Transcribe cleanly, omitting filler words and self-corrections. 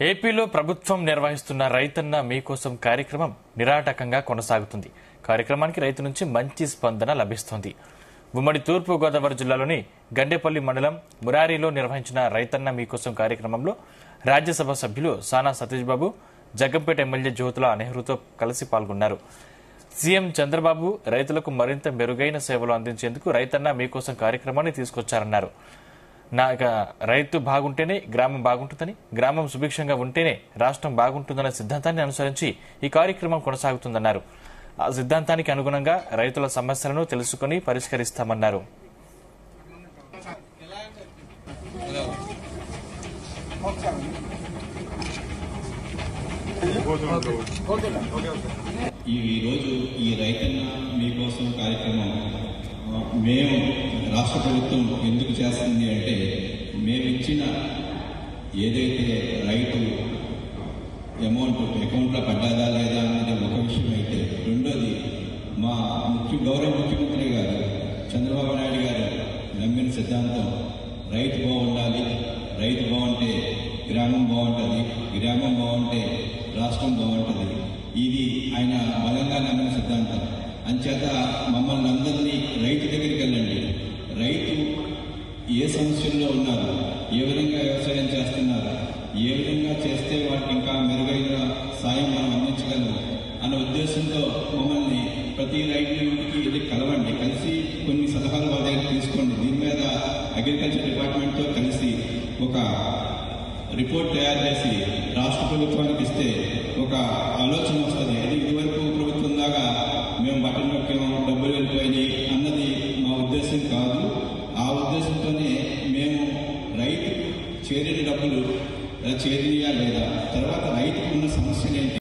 ఏపీలో ప్రభుత్వం నిర్వహిస్తున్న రైతన్న మీకోసం కార్యక్రమం నిరాటకంగా కొనసాగుతుంది. కార్యక్రమానికి రైతు నుంచి మంచి స్పందన లభిస్తోంది. ఉమ్మడి తూర్పు గోదావరి జిల్లాలోని గండేపల్లి మండలం మురారిలో నిర్వహించిన రైతన్న మీకోసం కార్యక్రమంలో రాజ్యసభ సభ్యులు సానా సతీష్ బాబు, జగ్గంపేట ఎమ్మెల్యే జ్యోతుల నెహ్రూతో కలిసి పాల్గొన్నారు. సీఎం చంద్రబాబు రైతులకు మరింత మెరుగైన సేవలు అందించేందుకు రైతన్న మీకోసం కార్యక్రమాన్ని తీసుకొచ్చారన్నారు. రైతు బాగుంటేనే గ్రామం బాగుంటుందని, గ్రామం సుభిక్షంగా ఉంటేనే రాష్ట్రం బాగుంటుందన్న సిద్ధాంతాన్ని అనుసరించి ఈ కార్యక్రమం కొనసాగుతుందన్నారు. ఆ సిద్ధాంతానికి అనుగుణంగా రైతుల సమస్యలను తెలుసుకుని పరిష్కరిస్తామన్నారు. ఈరోజు ఈ రైతన్న మీకోసం కార్యక్రమం మేము రాష్ట్ర ప్రభుత్వం ఎందుకు చేస్తుంది అంటే, మేమిచ్చిన ఏదైతే రైతు అమౌంట్ అకౌంట్లో పడ్డాదా లేదా అనేది ఒక విషయం అయితే, రెండోది మా గౌరవ ముఖ్యమంత్రి గారు చంద్రబాబు నాయుడు గారు నమ్మిన సిద్ధాంతం రైతు బాగుండాలి, రైతు బాగుంటే గ్రామం బాగుంటుంది, గ్రామం బాగుంటే రాష్ట్రం బాగుంటుంది. ఇది ఆయన బలంగా నమ్మిన సిద్ధాంతం. అంచేత మమ్మల్ని అందరినీ రైతు దగ్గరికి వెళ్ళండి, రైతు ఏ సమస్యల్లో ఉన్నారు, ఏ విధంగా వ్యవసాయం చేస్తున్నారు, ఏ విధంగా చేస్తే వాటికి ఇంకా మెరుగైన సాయం మనం అందించగలం అన్న ఉద్దేశంతో మమ్మల్ని ప్రతి రైతుకి ఇది కలవండి, కలిసి కొన్ని సలహాలు వాళ్ళ దగ్గర తీసుకోండి. దీని మీద అగ్రికల్చర్ డిపార్ట్మెంట్తో కలిసి ఒక రిపోర్ట్ తయారు చేసి రాష్ట్ర ప్రభుత్వానికి ఇస్తే ఒక ఆలోచన వస్తుంది. అది ఇదివరకు ప్రభుత్వం దాకా మేము బట్టలు నొక్కాము, డబ్బులు వెళ్ళిపోయినాయి అన్నది మా ఉద్దేశం కాదు. ఆ ఉద్దేశంతోనే మేము రైతు చేరిన డబ్బులు చేరినయా లేదా, తర్వాత రైతుకున్న సమస్యలు ఏంటి,